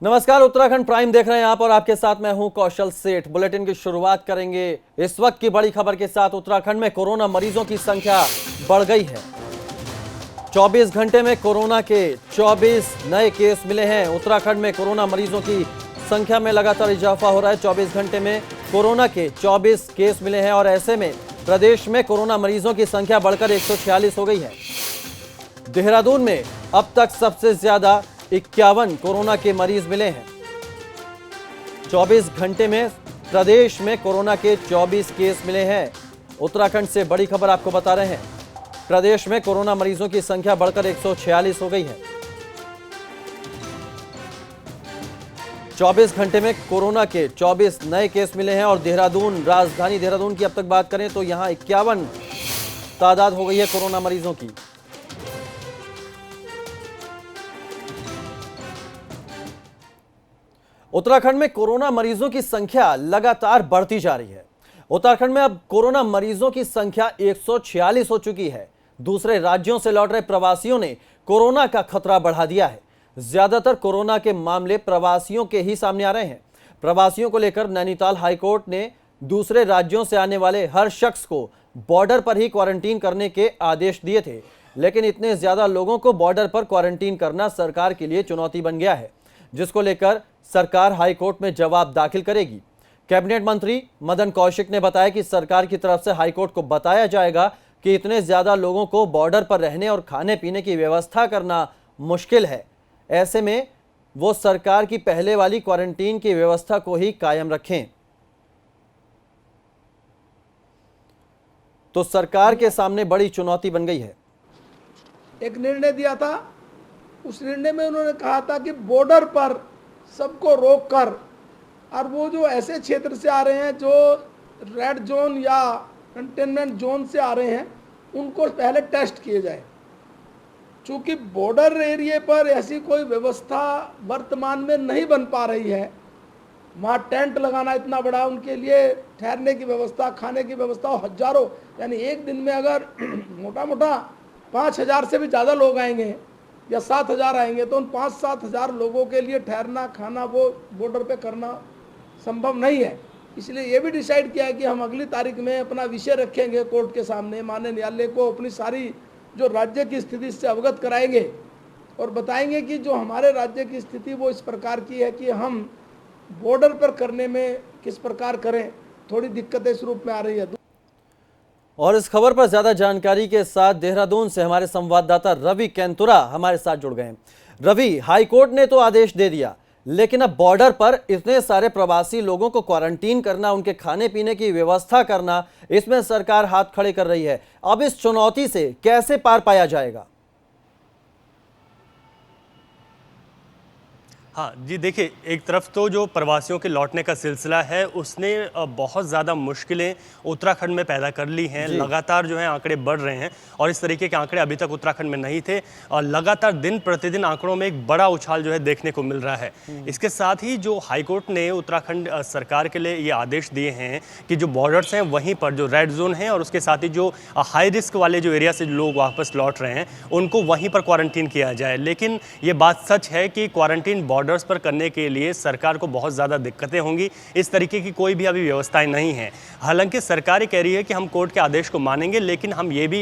नमस्कार, उत्तराखंड प्राइम देख रहे हैं आप और आपके साथ मैं हूं कौशल सेठ। बुलेटिन की शुरुआत करेंगे इस वक्त की बड़ी खबर के साथ। उत्तराखंड में कोरोना मरीजों की संख्या बढ़ गई है। 24 घंटे में कोरोना के 24 नए केस मिले हैं। उत्तराखंड में कोरोना मरीजों की संख्या में लगातार इजाफा हो रहा है। 24 घंटे में कोरोना के 24 केस मिले हैं और ऐसे में प्रदेश में कोरोना मरीजों की संख्या बढ़कर 146 हो गई है। देहरादून में अब तक सबसे ज्यादा 51 कोरोना के मरीज मिले हैं। 24 घंटे में प्रदेश में कोरोना के 24 केस मिले हैं। उत्तराखंड से बड़ी खबर आपको बता रहे हैं। प्रदेश में कोरोना मरीजों की संख्या बढ़कर 146 हो गई है। 24 घंटे में कोरोना के 24 नए केस मिले हैं और देहरादून, राजधानी देहरादून की अब तक बात करें तो यहां 51 तादाद हो गई है कोरोना मरीजों की। उत्तराखंड में कोरोना मरीजों की संख्या लगातार बढ़ती जा रही है। उत्तराखंड में अब कोरोना मरीजों की संख्या 146 हो चुकी है। दूसरे राज्यों से लौट रहे प्रवासियों ने कोरोना का खतरा बढ़ा दिया है। ज्यादातर कोरोना के मामले प्रवासियों के ही सामने आ रहे हैं। प्रवासियों को लेकर नैनीताल हाईकोर्ट ने दूसरे राज्यों से आने वाले हर शख्स को बॉर्डर पर ही क्वारंटीन करने के आदेश दिए थे, लेकिन इतने ज्यादा लोगों को बॉर्डर पर क्वारंटीन करना सरकार के लिए चुनौती बन गया है, जिसको लेकर सरकार हाईकोर्ट में जवाब दाखिल करेगी। कैबिनेट मंत्री मदन कौशिक ने बताया कि सरकार की तरफ से हाईकोर्ट को बताया जाएगा कि इतने ज्यादा लोगों को बॉर्डर पर रहने और खाने पीने की व्यवस्था करना मुश्किल है। ऐसे में वो सरकार की पहले वाली क्वारंटीन की व्यवस्था को ही कायम रखें। तो सरकार के सामने बड़ी चुनौती बन गई है। एक निर्णय दिया था, उस निर्णय में उन्होंने कहा था कि बॉर्डर पर सबको रोक कर, और वो जो ऐसे क्षेत्र से आ रहे हैं जो रेड जोन या कंटेनमेंट जोन से आ रहे हैं, उनको पहले टेस्ट किए जाए। चूंकि बॉर्डर एरिया पर ऐसी कोई व्यवस्था वर्तमान में नहीं बन पा रही है, वहाँ टेंट लगाना इतना बड़ा, उनके लिए ठहरने की व्यवस्था, खाने की व्यवस्था, हजारों, यानी एक दिन में अगर मोटा मोटा 5,000 से भी ज़्यादा लोग आएंगे या 7,000 आएंगे तो उन 5-7 हज़ार लोगों के लिए ठहरना, खाना वो बॉर्डर पे करना संभव नहीं है। इसलिए ये भी डिसाइड किया है कि हम अगली तारीख में अपना विषय रखेंगे कोर्ट के सामने, माननीय न्यायालय को अपनी सारी जो राज्य की स्थिति से अवगत कराएंगे और बताएंगे कि जो हमारे राज्य की स्थिति वो इस प्रकार की है कि हम बॉर्डर पर करने में किस प्रकार करें, थोड़ी दिक्कतें इस रूप में आ रही है। और इस खबर पर ज्यादा जानकारी के साथ देहरादून से हमारे संवाददाता रवि कैंतुरा हमारे साथ जुड़ गए हैं। रवि, हाईकोर्ट ने तो आदेश दे दिया, लेकिन अब बॉर्डर पर इतने सारे प्रवासी लोगों को क्वारंटीन करना, उनके खाने पीने की व्यवस्था करना, इसमें सरकार हाथ खड़े कर रही है। अब इस चुनौती से कैसे पार पाया जाएगा? हाँ जी, देखिए, एक तरफ तो जो प्रवासियों के लौटने का सिलसिला है उसने बहुत ज़्यादा मुश्किलें उत्तराखंड में पैदा कर ली हैं। लगातार जो है आंकड़े बढ़ रहे हैं और इस तरीके के आंकड़े अभी तक उत्तराखंड में नहीं थे और लगातार दिन प्रतिदिन आंकड़ों में एक बड़ा उछाल जो है देखने को मिल रहा है। इसके साथ ही जो हाईकोर्ट ने उत्तराखंड सरकार के लिए ये आदेश दिए हैं कि जो बॉर्डर्स हैं वहीं पर जो रेड जोन है और उसके साथ ही जो हाई रिस्क वाले जो एरिया से लोग वापस लौट रहे हैं उनको वहीं पर क्वारंटीन किया जाए। लेकिन ये बात सच है कि क्वारंटीन बॉर्डर्स पर करने के लिए सरकार को बहुत ज़्यादा दिक्कतें होंगी। इस तरीके की कोई भी अभी व्यवस्थाएं नहीं है। हालांकि सरकार ये कह रही है कि हम कोर्ट के आदेश को मानेंगे, लेकिन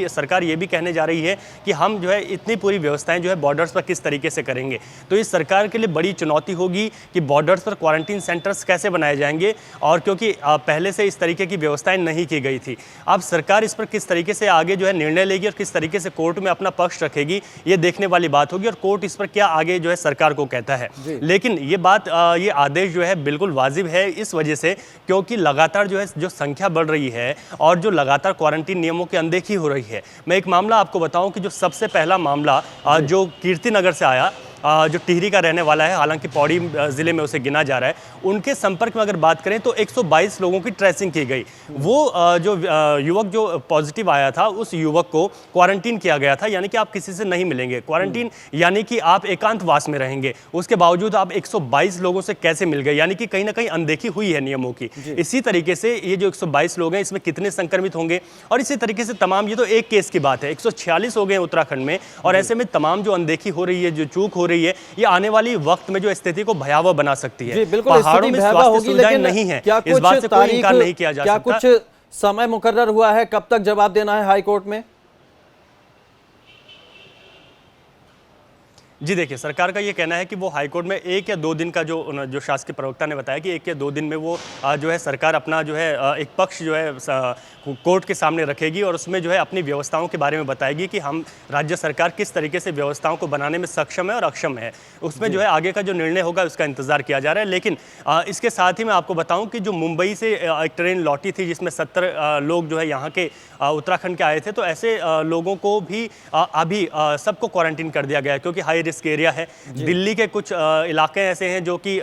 सरकार ये भी कहने जा रही है कि हम जो है इतनी पूरी व्यवस्थाएं जो है बॉर्डर्स पर किस तरीके से करेंगे। तो इस सरकार के लिए बड़ी चुनौती होगी कि बॉर्डर्स पर क्वारंटीन सेंटर्स कैसे बनाए जाएंगे, और क्योंकि पहले से इस तरीके की व्यवस्थाएं नहीं की गई थी। अब सरकार इस पर किस तरीके से आगे जो है निर्णय लेगी और किस तरीके से कोर्ट में अपना पक्ष रखेगी, ये देखने वाली बात होगी और कोर्ट इस पर क्या आगे जो है सरकार को कहता है। लेकिन ये आदेश जो है बिल्कुल वाजिब है इस वजह से क्योंकि लगातार जो है जो संख्या बढ़ रही है और जो लगातार क्वारंटीन नियमों की अनदेखी हो रही है। मैं एक मामला आपको बताऊं कि जो सबसे पहला मामला जो कीर्तिनगर से आया, जो टिहरी का रहने वाला है, हालांकि पौड़ी ज़िले में उसे गिना जा रहा है, उनके संपर्क में अगर बात करें तो 122 लोगों की ट्रेसिंग की गई। वो जो युवक जो पॉजिटिव आया था उस युवक को क्वारंटीन किया गया था, यानी कि आप किसी से नहीं मिलेंगे। क्वारंटीन यानी कि आप एकांतवास में रहेंगे। उसके बावजूद आप 122 लोगों से कैसे मिल गए, यानी कि कहीं ना कहीं अनदेखी हुई है नियमों की। इसी तरीके से ये जो 122 लोग हैं इसमें कितने संक्रमित होंगे, और इसी तरीके से तमाम, ये तो एक केस की बात है, 146 हो गए उत्तराखंड में, और ऐसे में तमाम जो अनदेखी हो रही है, जो चूक हो रही है, ये आने वाली वक्त में जो स्थिति को भयावह बना सकती है। जी बिल्कुल, पहाड़ों में स्वास्थ्य सुविधाएं नहीं है, इस बात से कोई इनकार नहीं किया जा सकता। क्या कुछ समय मुकर्रर हुआ है, कब तक जवाब देना है हाई कोर्ट में? जी देखिए, सरकार का ये कहना है कि वो हाईकोर्ट में 1 या 2 दिन का जो शासकीय प्रवक्ता ने बताया कि 1 या 2 दिन में वो जो है सरकार अपना जो है एक पक्ष जो है कोर्ट के सामने रखेगी और उसमें जो है अपनी व्यवस्थाओं के बारे में बताएगी कि हम राज्य सरकार किस तरीके से व्यवस्थाओं को बनाने में सक्षम है और अक्षम है। उसमें जो है आगे का जो निर्णय होगा उसका इंतजार किया जा रहा है। लेकिन इसके साथ ही मैं आपको बताऊं कि जो मुंबई से एक ट्रेन लौटी थी जिसमें 70 लोग जो है यहाँ के उत्तराखंड के आए थे, तो ऐसे लोगों को भी अभी सबको क्वारंटीन कर दिया गया है क्योंकि हाई रिस्क एरिया है। दिल्ली के कुछ इलाके ऐसे हैं जो कि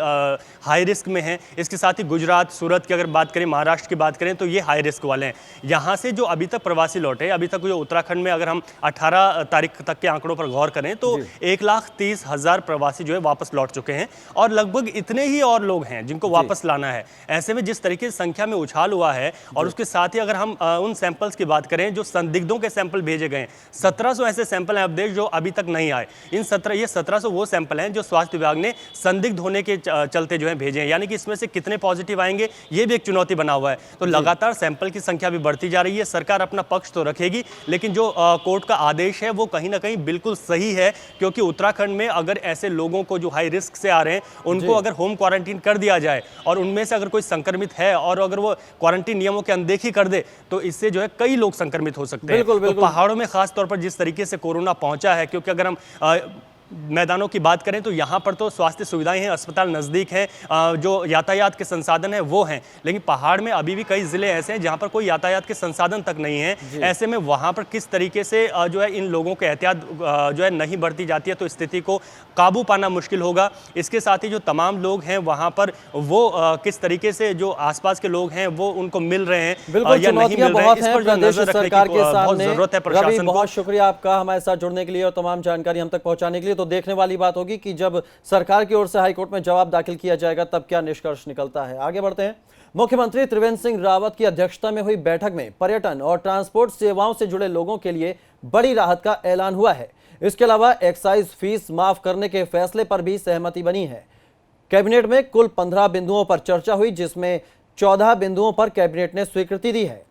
हाई रिस्क में हैं। इसके साथ ही गुजरात, सूरत की अगर बात करें, महाराष्ट्र की बात करें तो ये हाई रिस्क वाले हैं। यहाँ से जो अभी तक प्रवासी लौटे, अभी तक जो उत्तराखंड में अगर हम 18 तारीख तक के आंकड़ों पर गौर करें तो 1,30,000 प्रवासी जो है वापस लौट चुके हैं और लगभग इतने ही और लोग हैं जिनको वापस लाना है। ऐसे में जिस तरीके से संख्या में उछाल हुआ है और उसके साथ ही अगर हम उन सैंपल्स की बात करें जो संदिग्धों के सैंपल भेजे गए, 1700 ऐसे सैंपल हैं अपडेट जो अभी तक नहीं आए। इन 1700 वो सैंपल हैं जो स्वास्थ्य विभाग ने संदिग्ध होने के चलते जो है भेजे हैं, यानी कि इसमें से कितने पॉजिटिव आएंगे ये भी एक चुनौती बना हुआ है। तो लगातार सैंपल की संख्या भी बढ़ती जा रही है। सरकार अपना पक्ष तो रखेगी, लेकिन जो कोर्ट का आदेश है वो कहीं ना कहीं बिल्कुल सही है, क्योंकि उत्तराखंड में अगर ऐसे लोगों को जो हाई रिस्क से आ रहे हैं उनको अगर होम क्वारंटीन कर दिया जाए और उनमें से अगर कोई संक्रमित है और अगर वो क्वारंटीन नियमों की अनदेखी कर दे तो इससे जो है कई लोग संक्रमित हो सकते हैं। तो पहाड़ों में खास तौर पर जिस तरीके से कोरोना पहुंचा है, क्योंकि अगर हम मैदानों की बात करें तो यहाँ पर तो स्वास्थ्य सुविधाएं हैं, अस्पताल नज़दीक हैं, जो यातायात के संसाधन हैं वो हैं, लेकिन पहाड़ में अभी भी कई ज़िले ऐसे हैं जहाँ पर कोई यातायात के संसाधन तक नहीं है। ऐसे में वहाँ पर किस तरीके से जो है इन लोगों को एहतियात जो है नहीं बरती जाती है तो स्थिति को काबू पाना मुश्किल होगा। इसके साथ ही जो तमाम लोग हैं वहाँ पर वो किस तरीके से जो आसपास के लोग हैं वो उनको मिल रहे हैं या नहीं मिल रहे हैं, इस पर नजर रखने की बहुत जरूरत है प्रशासन को। बहुत शुक्रिया आपका हमारे साथ जुड़ने के लिए और तमाम जानकारी हम तक पहुँचाने के लिए। तो देखने वाली बात होगी कि जब सरकार की ओर से हाईकोर्ट में जवाब दाखिल किया जाएगा तब क्या निष्कर्ष निकलता है। आगे बढ़ते हैं। मुख्यमंत्री त्रिवेंद्र सिंह रावत की अध्यक्षता में हुई बैठक में पर्यटन और ट्रांसपोर्ट सेवाओं से जुड़े लोगों के लिए बड़ी राहत का ऐलान हुआ है। इसके अलावा एक्साइज फीस माफ करने के फैसले पर भी सहमति बनी है। कैबिनेट में कुल 15 बिंदुओं पर चर्चा हुई, जिसमें 14 बिंदुओं पर कैबिनेट ने स्वीकृति दी है।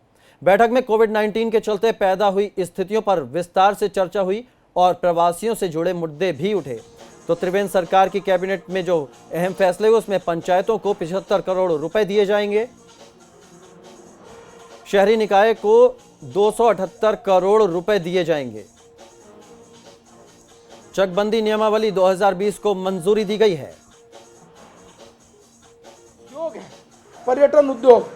बैठक में कोविड-19 के चलते पैदा हुई स्थितियों पर विस्तार से चर्चा हुई और प्रवासियों से जुड़े मुद्दे भी उठे। तो त्रिवेंद्र सरकार की कैबिनेट में जो अहम फैसले हुए उसमें पंचायतों को 75 करोड़ रुपए दिए जाएंगे, शहरी निकाय को 278 करोड़ रुपए दिए जाएंगे। चकबंदी नियमावली 2020 को मंजूरी दी गई है। उद्योग है, पर्यटन उद्योग,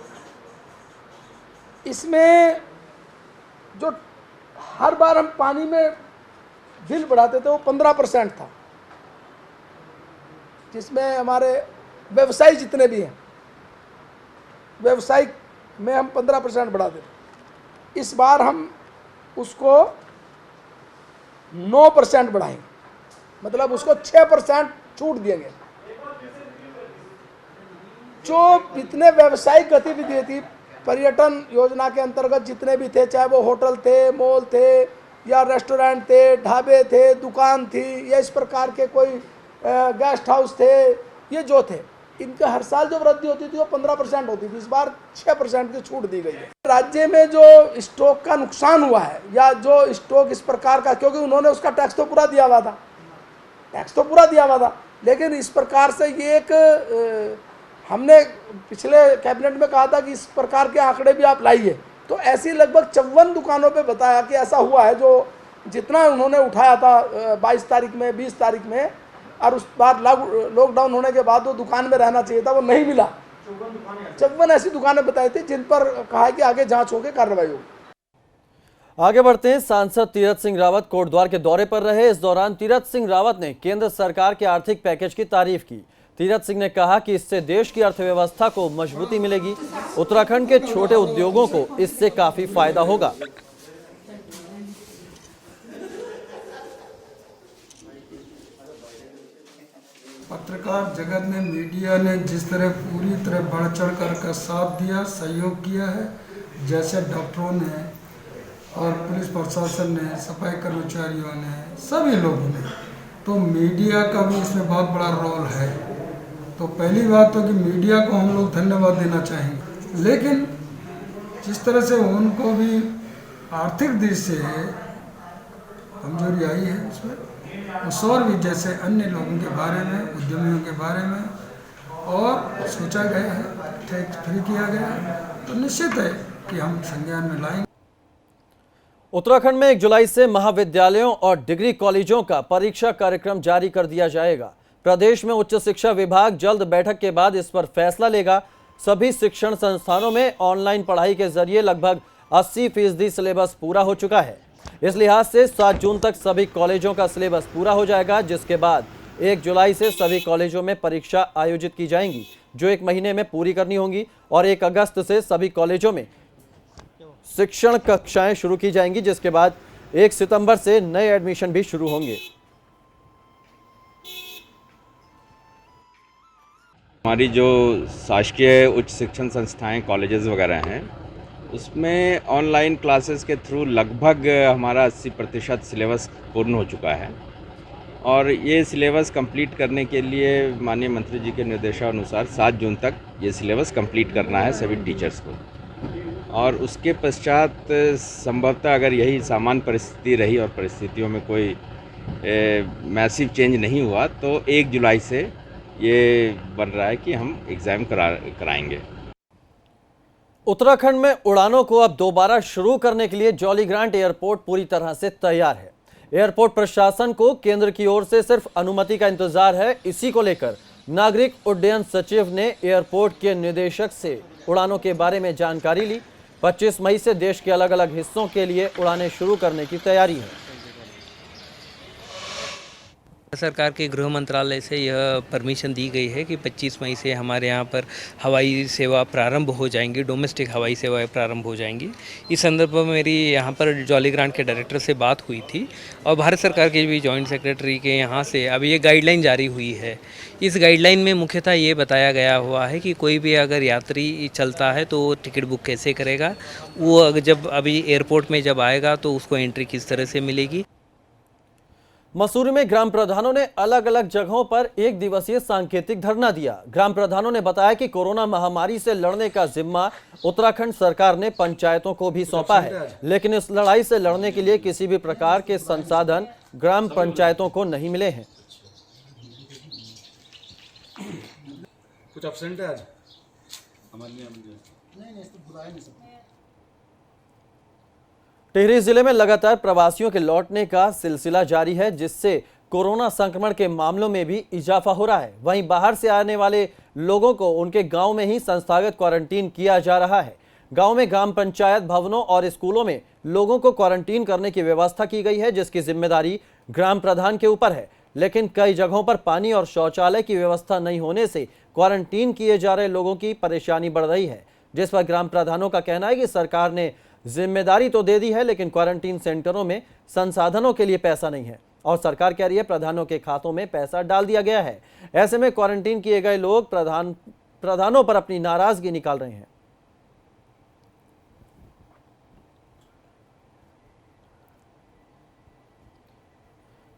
इसमें जो हर बार हम पानी में बिल बढ़ाते थे वो 15% था, जिसमें हमारे व्यवसायी जितने भी हैं व्यवसायिक में हम 15% बढ़ा देते। इस बार हम उसको 9% बढ़ाएंगे, मतलब उसको 6% छूट दिएंगे। जो जितने व्यावसायिक गतिविधि थी पर्यटन योजना के अंतर्गत जितने भी थे, चाहे वो होटल थे, मॉल थे या रेस्टोरेंट थे, ढाबे थे, दुकान थी या इस प्रकार के कोई गेस्ट हाउस थे, ये जो थे इनका हर साल जो वृद्धि होती थी वो 15% होती थी। इस बार 6% की छूट दी गई है। राज्य में जो स्टॉक का नुकसान हुआ है या जो स्टॉक इस प्रकार का, क्योंकि उन्होंने उसका टैक्स तो पूरा दिया हुआ था, लेकिन इस प्रकार से ये एक हमने पिछले कैबिनेट में कहा था कि इस प्रकार के आंकड़े भी आप लाइए, तो ऐसी लगभग 54 दुकानों पे बताया कि ऐसा हुआ है जो जितना उन्होंने उठाया था 22 तारीख में, 20 तारीख में, और उस बार लॉकडाउन होने के बाद वो दुकान में रहना चाहिए था, वो नहीं मिला। 54 ऐसी दुकानें बताई थी जिन पर कहा है कि आगे जांच होकर कार्रवाई होगी। आगे बढ़ते हैं। सांसद तीरथ सिंह रावत कोटद्वार के दौरे पर रहे। इस दौरान तीरथ सिंह रावत ने केंद्र सरकार के आर्थिक पैकेज की तारीफ की। तीरथ सिंह ने कहा कि इससे देश की अर्थव्यवस्था को मजबूती मिलेगी। उत्तराखंड के छोटे उद्योगों को इससे काफी फायदा होगा। पत्रकार जगत ने, मीडिया ने जिस तरह पूरी तरह बढ़ चढ़ कर साथ दिया, सहयोग किया है, जैसे डॉक्टरों ने और पुलिस प्रशासन ने, सफाई कर्मचारियों ने, सभी लोगों ने तो मीडिया का भी इसमें बहुत बड़ा रोल है। तो पहली बात तो कि मीडिया को हम लोग धन्यवाद देना चाहेंगे, लेकिन जिस तरह से उनको भी आर्थिक दृष्टि से कमजोरी आई है उसमें, उस और भी जैसे अन्य लोगों के बारे में, उद्यमियों के बारे में और सोचा गया है, टैक्स फ्री किया गया है, तो निश्चित है कि हम संज्ञान में लाएंगे। उत्तराखंड में 1 जुलाई से महाविद्यालयों और डिग्री कॉलेजों का परीक्षा कार्यक्रम जारी कर दिया जाएगा। प्रदेश में उच्च शिक्षा विभाग जल्द बैठक के बाद इस पर फैसला लेगा। सभी शिक्षण संस्थानों में ऑनलाइन पढ़ाई के जरिए लगभग 80% सिलेबस पूरा हो चुका है। इस लिहाज से 7 जून तक सभी कॉलेजों का सिलेबस पूरा हो जाएगा, जिसके बाद 1 जुलाई से सभी कॉलेजों में परीक्षा आयोजित की जाएंगी, जो 1 महीने में पूरी करनी होंगी, और 1 अगस्त से सभी कॉलेजों में शिक्षण कक्षाएं शुरू की जाएंगी, जिसके बाद 1 सितंबर से नए एडमिशन भी शुरू होंगे। हमारी जो शासकीय उच्च शिक्षण संस्थाएं, कॉलेजेस वगैरह हैं, उसमें ऑनलाइन क्लासेस के थ्रू लगभग हमारा 80% सिलेबस पूर्ण हो चुका है, और ये सिलेबस कंप्लीट करने के लिए माननीय मंत्री जी के निर्देशानुसार 7 जून तक ये सिलेबस कंप्लीट करना है सभी टीचर्स को। और उसके पश्चात संभवतः अगर यही सामान्य परिस्थिति रही और परिस्थितियों में कोई मैसिव चेंज नहीं हुआ तो 1 जुलाई से ये बन रहा है कि हम एग्ज़ाम कराएंगे। उत्तराखंड में उड़ानों को अब दोबारा शुरू करने के लिए जॉलीग्रांट एयरपोर्ट पूरी तरह से तैयार है। एयरपोर्ट प्रशासन को केंद्र की ओर से सिर्फ अनुमति का इंतजार है। इसी को लेकर नागरिक उड्डयन सचिव ने एयरपोर्ट के निदेशक से उड़ानों के बारे में जानकारी ली। 25 मई से देश के अलग अलग हिस्सों के लिए उड़ानें शुरू करने की तैयारी है। सरकार के गृह मंत्रालय से यह परमिशन दी गई है कि 25 मई से हमारे यहाँ पर हवाई सेवा प्रारंभ हो जाएंगी, डोमेस्टिक हवाई सेवाएं प्रारंभ हो जाएंगी। इस संदर्भ में मेरी यहाँ पर जॉलीग्रांट के डायरेक्टर से बात हुई थी, और भारत सरकार के भी जॉइंट सेक्रेटरी के यहाँ से अब ये गाइडलाइन जारी हुई है। इस गाइडलाइन में मुख्यतः ये बताया गया हुआ है कि कोई भी अगर यात्री चलता है तो टिकट बुक कैसे करेगा, वो जब अभी एयरपोर्ट में जब आएगा तो उसको एंट्री किस तरह से मिलेगी। मसूरी में ग्राम प्रधानों ने अलग अलग जगहों पर 1 दिवसीय सांकेतिक धरना दिया। ग्राम प्रधानों ने बताया कि कोरोना महामारी से लड़ने का जिम्मा उत्तराखंड सरकार ने पंचायतों को भी सौंपा है, लेकिन इस लड़ाई से लड़ने के लिए किसी भी प्रकार के संसाधन ग्राम पंचायतों को नहीं मिले हैं। कुछ एब्सेंट है आज टिहरी जिले में लगातार प्रवासियों के लौटने का सिलसिला जारी है, जिससे कोरोना संक्रमण के मामलों में भी इजाफा हो रहा है। वहीं बाहर से आने वाले लोगों को उनके गांव में ही संस्थागत क्वारंटीन किया जा रहा है। गांव में ग्राम पंचायत भवनों और स्कूलों में लोगों को क्वारंटीन करने की व्यवस्था की गई है, जिसकी जिम्मेदारी ग्राम प्रधान के ऊपर है। लेकिन कई जगहों पर पानी और शौचालय की व्यवस्था नहीं होने से क्वारंटीन किए जा रहे लोगों की परेशानी बढ़ रही है, जिस पर ग्राम प्रधानों का कहना है कि सरकार ने जिम्मेदारी तो दे दी है, लेकिन क्वारंटीन सेंटरों में संसाधनों के लिए पैसा नहीं है, और सरकार कह रही है प्रधानों के खातों में पैसा डाल दिया गया है। ऐसे में क्वारंटीन किए गए लोग प्रधानों पर अपनी नाराजगी निकाल रहे हैं।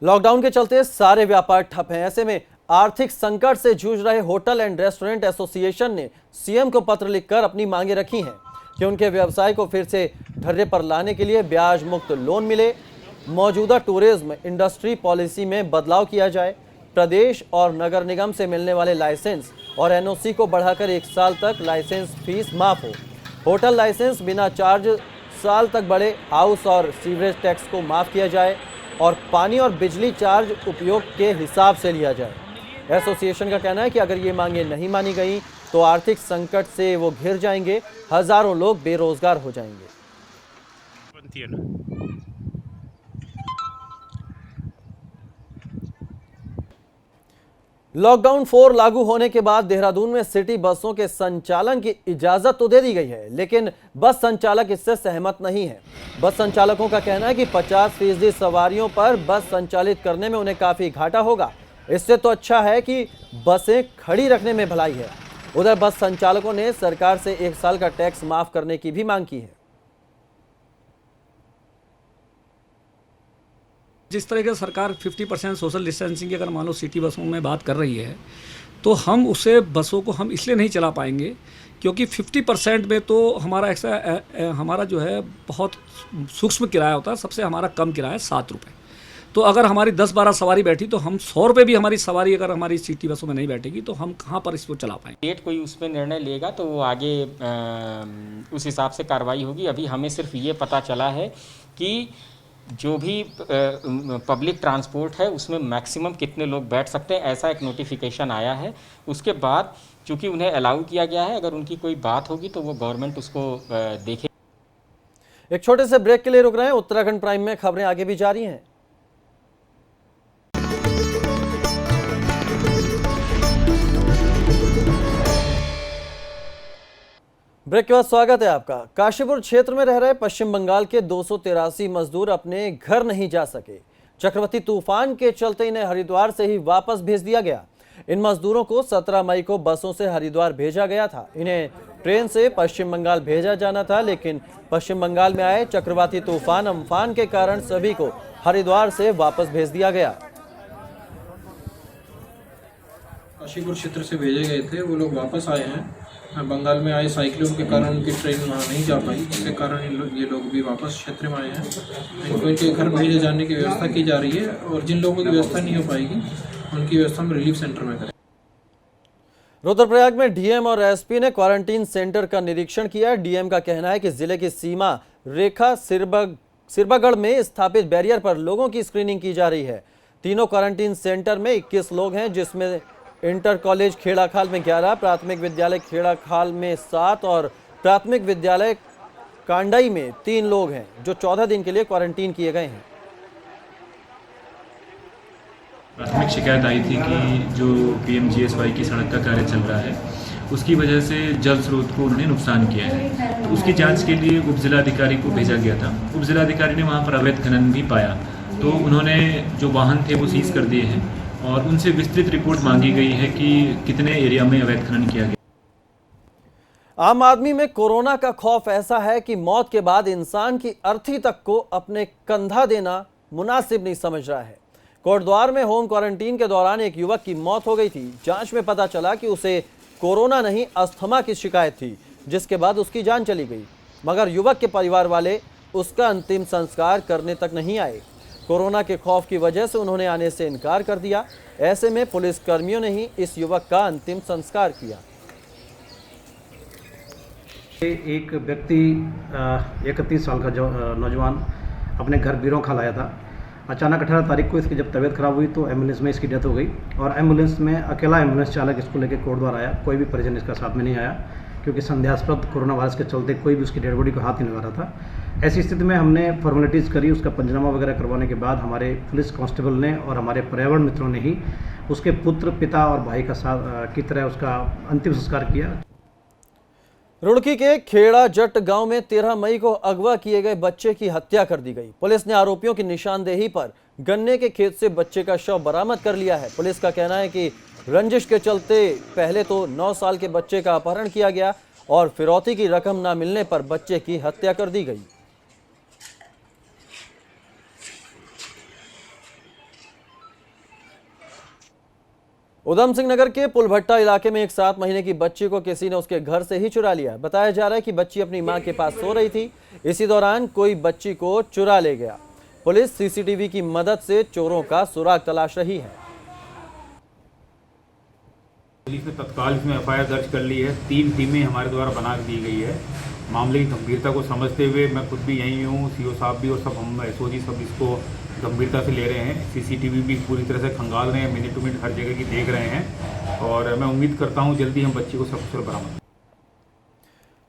लॉकडाउन के चलते सारे व्यापार ठप हैं। ऐसे में आर्थिक संकट से जूझ रहे होटल एंड रेस्टोरेंट एसोसिएशन ने सीएम को पत्र लिखकर अपनी मांगे रखी हैं कि उनके व्यवसाय को फिर से ढर्रे पर लाने के लिए ब्याज मुक्त लोन मिले, मौजूदा टूरिज्म इंडस्ट्री पॉलिसी में बदलाव किया जाए, प्रदेश और नगर निगम से मिलने वाले लाइसेंस और एनओसी को बढ़ाकर 1 साल तक लाइसेंस फीस माफ हो, होटल लाइसेंस बिना चार्ज साल तक बढ़े, हाउस और सीवरेज टैक्स को माफ किया जाए और पानी और बिजली चार्ज उपयोग के हिसाब से लिया जाए। एसोसिएशन का कहना है कि अगर ये मांगे नहीं मानी गई तो आर्थिक संकट से वो घिर जाएंगे, हजारों लोग बेरोजगार हो जाएंगे। लॉकडाउन 4 लागू होने के बाद देहरादून में सिटी बसों के संचालन की इजाजत तो दे दी गई है, लेकिन बस संचालक इससे सहमत नहीं है। बस संचालकों का कहना है कि 50% सवारियों पर बस संचालित करने में उन्हें काफी घाटा होगा। इससे तो अच्छा है कि बसें खड़ी रखने में भलाई है। उधर बस संचालकों ने सरकार से 1 साल का टैक्स माफ करने की भी मांग की है। जिस तरह से सरकार 50% सोशल डिस्टेंसिंग की अगर मान लो सिटी बसों में बात कर रही है, तो हम उसे बसों को हम इसलिए नहीं चला पाएंगे क्योंकि 50% में तो हमारा हमारा जो है बहुत सूक्ष्म किराया होता है। सबसे हमारा कम किराया है 7 रुपये। तो अगर हमारी 10-12 सवारी बैठी तो हम 100 रुपये भी हमारी सवारी अगर हमारी सिटी बसों में नहीं बैठेगी तो हम कहाँ पर इसको चला पाएंगे। स्टेट कोई उस पर निर्णय लेगा तो वो आगे उस हिसाब से कार्रवाई होगी। अभी हमें सिर्फ ये पता चला है कि जो भी पब्लिक ट्रांसपोर्ट है उसमें मैक्सिमम कितने लोग बैठ सकते हैं, ऐसा एक नोटिफिकेशन आया है। उसके बाद चूँकि उन्हें अलाउ किया गया है, अगर उनकी कोई बात होगी तो वो गवर्नमेंट उसको देखे। एक छोटे से ब्रेक के लिए रुक रहे हैं। उत्तराखंड प्राइम में खबरें आगे भी जारी हैं। ब्रेक के बाद स्वागत है आपका। काशीपुर क्षेत्र में रह रहे पश्चिम बंगाल के 283 मजदूर अपने घर नहीं जा सके। चक्रवाती तूफान के चलते इन्हें हरिद्वार से ही वापस भेज दिया गया। इन मजदूरों को 17 मई को बसों से हरिद्वार भेजा गया था। इन्हें ट्रेन से पश्चिम बंगाल भेजा जाना था, लेकिन पश्चिम बंगाल में आए चक्रवाती तूफान अम्फान के कारण सभी को हरिद्वार से वापस भेज दिया गया। काशीपुर क्षेत्र से भेजे गए थे, वो लोग वापस आए हैं। बंगाल में आए साइक्लोन के कारण उनकी ट्रेन वहाँ नहीं जा पाई, जिसके कारण ये लोग भी वापस क्षेत्र में आए हैं। इनको इनके घर भेजे जाने की व्यवस्था की जा रही है और जिन लोगों की व्यवस्था नहीं हो पाएगी उनकी व्यवस्था हम रिलीफ सेंटर में करें। रुद्रप्रयाग में डीएम और एसपी ने क्वारंटीन सेंटर का निरीक्षण किया। डीएम का कहना है कि जिले की सीमा रेखा सिरबागढ़ में स्थापित बैरियर पर लोगों की स्क्रीनिंग की जा रही है। तीनों क्वारंटीन सेंटर में 21 लोग हैं, जिसमें इंटर कॉलेज खेड़ाखाल में 11, प्राथमिक विद्यालय खेड़ाखाल में 7 और प्राथमिक विद्यालय कांडाई में 3 लोग हैं, जो 14 दिन के लिए क्वारंटीन किए गए हैं। प्राथमिक शिकायत आई थी कि जो पीएमजीएसवाई की सड़क का कार्य चल रहा है उसकी वजह से जल स्रोत को उन्होंने नुकसान किया है। तो उसकी जांच के लिए उप जिलाधिकारी को भेजा गया था। उप जिलाधिकारी ने वहां पर अवैध खनन भी पाया, तो उन्होंने जो वाहन थे वो सीज कर दिए हैं और उनसे विस्तृत रिपोर्ट मांगी गई है कि कितने एरिया में अवैध खनन किया गया। आम आदमी में कोरोना का खौफ ऐसा है कि मौत के बाद इंसान की अर्थी तक को अपने कंधा देना मुनासिब नहीं समझ रहा है। कोटद्वार में होम क्वारंटीन के दौरान एक युवक की मौत हो गई थी। जांच में पता चला कि उसे कोरोना नहीं अस्थमा की शिकायत थी, जिसके बाद उसकी जान चली गई। मगर युवक के परिवार वाले उसका अंतिम संस्कार करने तक नहीं आए। कोरोना के खौफ की वजह से उन्होंने आने से इनकार कर दिया। ऐसे में पुलिस कर्मियों ने ही इस युवक का अंतिम संस्कार किया। एक व्यक्ति 31 साल का नौजवान अपने घर बीरोंखाल आया था। अचानक 18 तारीख को इसकी जब तबीयत खराब हुई तो एम्बुलेंस में इसकी डेथ हो गई और एम्बुलेंस में अकेला एम्बुलेंस चालक इसको लेकर कोटद्वार आया। कोई भी परिजन इसका साथ में नहीं आया क्योंकि संदेहास्पद कोरोना वायरस के चलते कोई भी उसकी डेड बॉडी को हाथ नहीं लगा रहा था। ऐसी स्थिति में हमने फॉर्मेलिटीज़ करी। उसका पंचनामा वगैरह करवाने के बाद हमारे पुलिस कांस्टेबल ने और हमारे पर्यावरण मित्रों ने ही उसके पुत्र, पिता और भाई का साथ की तरह उसका अंतिम संस्कार किया। रुड़की के खेड़ा जट गांव में 13 मई को अगवा किए गए बच्चे की हत्या कर दी गई। पुलिस ने आरोपियों की निशानदेही पर गन्ने के खेत से बच्चे का शव बरामद कर लिया है। पुलिस का कहना है कि रंजिश के चलते पहले तो 9 साल के बच्चे का अपहरण किया गया और फिरौती की रकम न मिलने पर बच्चे की हत्या कर दी गई। उधम सिंह नगर के पुलभट्टा इलाके में एक 7 महीने की बच्ची को किसी ने उसके घर से ही चुरा लिया। बताया जा रहा है कि बच्ची अपनी मां के पास सो रही थी। इसी दौरान कोई बच्ची को चुरा ले गया। पुलिस सीसीटीवी की मदद से चोरों का सुराग तलाश रही है। पुलिस ने तत्काल इसमें एफआईआर दर्ज कर ली है। 3 टीमें हमारे द्वारा बना दी गई है। मामले की गंभीरता को समझते हुए मैं खुद भी यहीं हूँ, सीओ साहब भी और सब हम एसओजी सब इसको गंभीरता से ले रहे हैं। सीसीटीवी भी पूरी तरह से खंगाल रहे हैं, मिनट टू मिनट हर जगह की देख रहे हैं और मैं उम्मीद करता हूँ जल्दी हम बच्ची को सकुशल बरामद।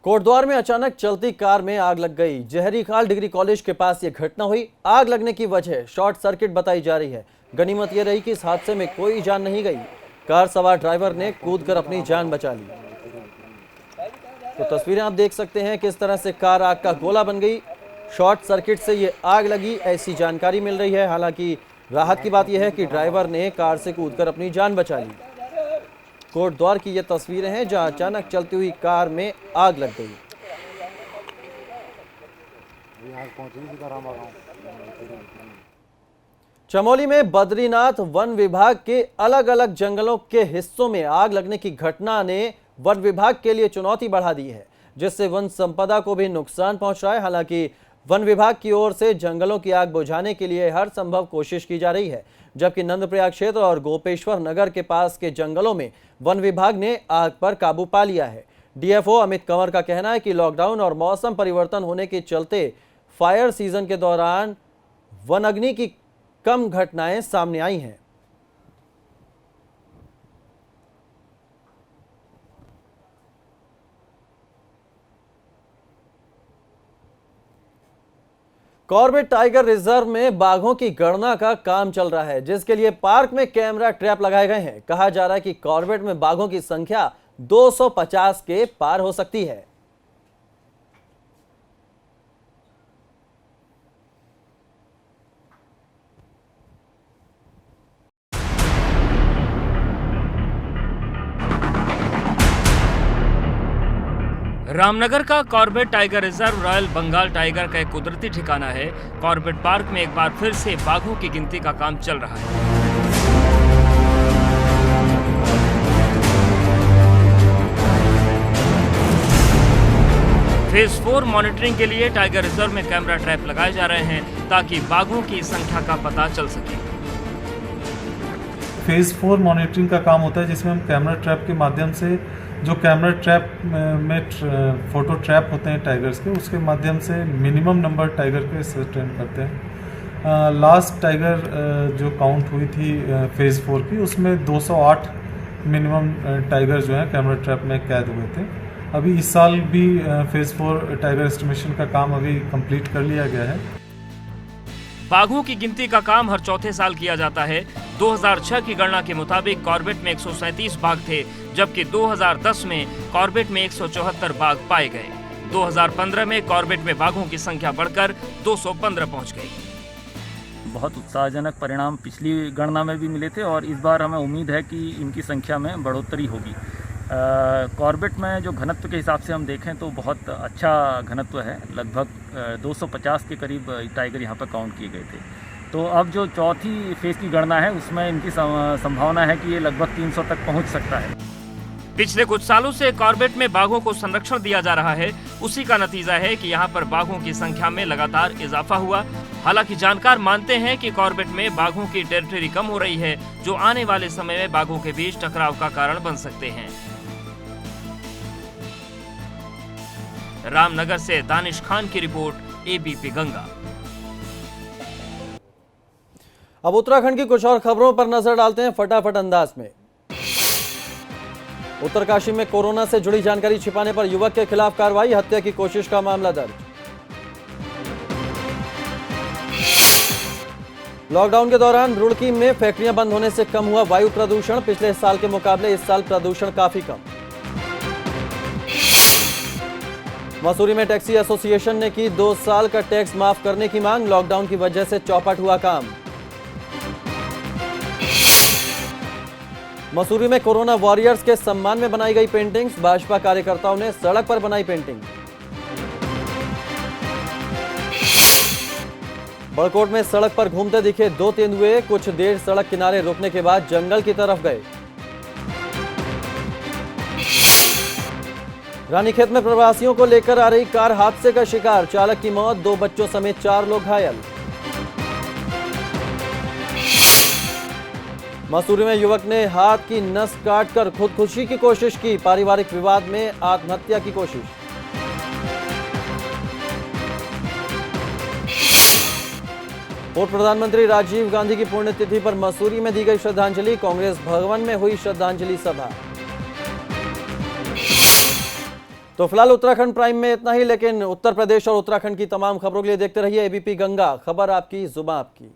कोटद्वार में अचानक चलती कार में आग लग गई। जहरीखाल डिग्री कॉलेज के पास यह घटना हुई। आग लगने की वजह शॉर्ट सर्किट बताई जा रही है। गनीमत यह रही कि इस हादसे में कोई जान नहीं गई। कार सवार ड्राइवर ने कूदकर अपनी जान बचा ली। तो तस्वीरें आप देख सकते हैं किस तरह से कार आग का गोला बन गई। शॉर्ट सर्किट से ये आग लगी, ऐसी जानकारी मिल रही है। हालांकि राहत की बात यह है कि ड्राइवर ने कार से कूदकर अपनी जान बचा ली। कोटद्वार की ये तस्वीरें हैं जहां अचानक चलती हुई कार में आग लग गई। चमोली में बद्रीनाथ वन विभाग के अलग अलग जंगलों के हिस्सों में आग लगने की घटना ने वन विभाग के लिए चुनौती बढ़ा दी है, जिससे वन संपदा को भी नुकसान पहुंच रहा है। हालांकि वन विभाग की ओर से जंगलों की आग बुझाने के लिए हर संभव कोशिश की जा रही है, जबकि नंदप्रयाग क्षेत्र और गोपेश्वर नगर के पास के जंगलों में वन विभाग ने आग पर काबू पा लिया है। डीएफओ अमित कंवर का कहना है कि लॉकडाउन और मौसम परिवर्तन होने के चलते फायर सीजन के दौरान वन अग्नि की कम घटनाएं सामने आई हैं। कॉर्बेट टाइगर रिजर्व में बाघों की गणना का काम चल रहा है, जिसके लिए पार्क में कैमरा ट्रैप लगाए गए हैं। कहा जा रहा है कि कॉर्बेट में बाघों की संख्या 250 के पार हो सकती है। रामनगर का Corbett tiger reserve royal Bengal tiger का एक कुदरती ठिकाना है। कॉर्बेट पार्क में एक बार फिर से बाघों की गिनती का काम चल रहा है। फेज 4 मॉनिटरिंग के लिए टाइगर रिजर्व में कैमरा ट्रैप लगाए जा रहे हैं, ताकि बाघों की संख्या का पता चल सके। फेज 4 मॉनिटरिंग का काम होता है, जिसमें हम कैमरा ट्रैप के माध्यम से जो कैमरा ट्रैप में फोटो ट्रैप होते हैं टाइगर्स के, उसके माध्यम से मिनिमम नंबर टाइगर के सर्टेन करते हैं। लास्ट टाइगर जो काउंट हुई थी फेज़ 4 की, उसमें 208 मिनिमम टाइगर जो हैं कैमरा ट्रैप में कैद हुए थे। अभी इस साल भी फेज़ 4 टाइगर एस्टिमेशन का काम अभी कंप्लीट कर लिया गया है। बाघों की गिनती का काम हर चौथे साल किया जाता है। 2006 की गणना के मुताबिक कॉर्बेट में 137 बाघ थे, जबकि 2010 में कॉर्बेट में 174 बाघ पाए गए। 2015 में कॉर्बेट में बाघों की संख्या बढ़कर 215 पहुंच गई। बहुत उत्साहजनक परिणाम पिछली गणना में भी मिले थे और इस बार हमें उम्मीद है कि इनकी संख्या में बढ़ोतरी होगी। कॉर्बेट में जो घनत्व के हिसाब से हम देखें तो बहुत अच्छा घनत्व है, लगभग 250 के करीब टाइगर यहाँ पर काउंट किए गए थे। तो अब जो चौथी फेज़ की गणना है उसमें इनकी संभावना है कि ये लगभग 300 तक पहुँच सकता है। पिछले कुछ सालों से कॉर्बेट में बाघों को संरक्षण दिया जा रहा है। उसी का नतीजा है कि यहाँ पर बाघों की संख्या में लगातार इजाफा हुआ। हालांकि जानकार मानते हैं कि कॉर्बेट में बाघों की टेरिटरी कम हो रही है, जो आने वाले समय में बाघों के बीच टकराव का कारण बन सकते हैं। रामनगर से दानिश खान की रिपोर्ट, एबीपी गंगा। अब उत्तराखंड की कुछ और खबरों पर नजर डालते हैं फटाफट अंदाज में। उत्तरकाशी में कोरोना से जुड़ी जानकारी छिपाने पर युवक के खिलाफ कार्रवाई, हत्या की कोशिश का मामला दर्ज। लॉकडाउन के दौरान रुड़की में फैक्ट्रियां बंद होने से कम हुआ वायु प्रदूषण, पिछले साल के मुकाबले इस साल प्रदूषण काफी कम। मसूरी में टैक्सी एसोसिएशन ने की 2 साल का टैक्स माफ करने की मांग, लॉकडाउन की वजह से चौपट हुआ काम। मसूरी में कोरोना वॉरियर्स के सम्मान में बनाई गई पेंटिंग्स, भाजपा कार्यकर्ताओं ने सड़क पर बनाई पेंटिंग। बड़कोट में सड़क पर घूमते दिखे 2 तेंदुए, कुछ देर सड़क किनारे रुकने के बाद जंगल की तरफ गए। रानीखेत में प्रवासियों को लेकर आ रही कार हादसे का शिकार, चालक की मौत, 2 बच्चों समेत 4 लोग घायल। मसूरी में युवक ने हाथ की नस काटकर खुदकुशी की कोशिश की, पारिवारिक विवाद में आत्महत्या की कोशिश। पूर्व प्रधानमंत्री राजीव गांधी की पुण्यतिथि पर मसूरी में दी गई श्रद्धांजलि, कांग्रेस भवन में हुई श्रद्धांजलि सभा। तो फिलहाल उत्तराखंड प्राइम में इतना ही, लेकिन उत्तर प्रदेश और उत्तराखंड की तमाम खबरों के लिए देखते रहिए एबीपी गंगा, खबर आपकी जुबान आपकी।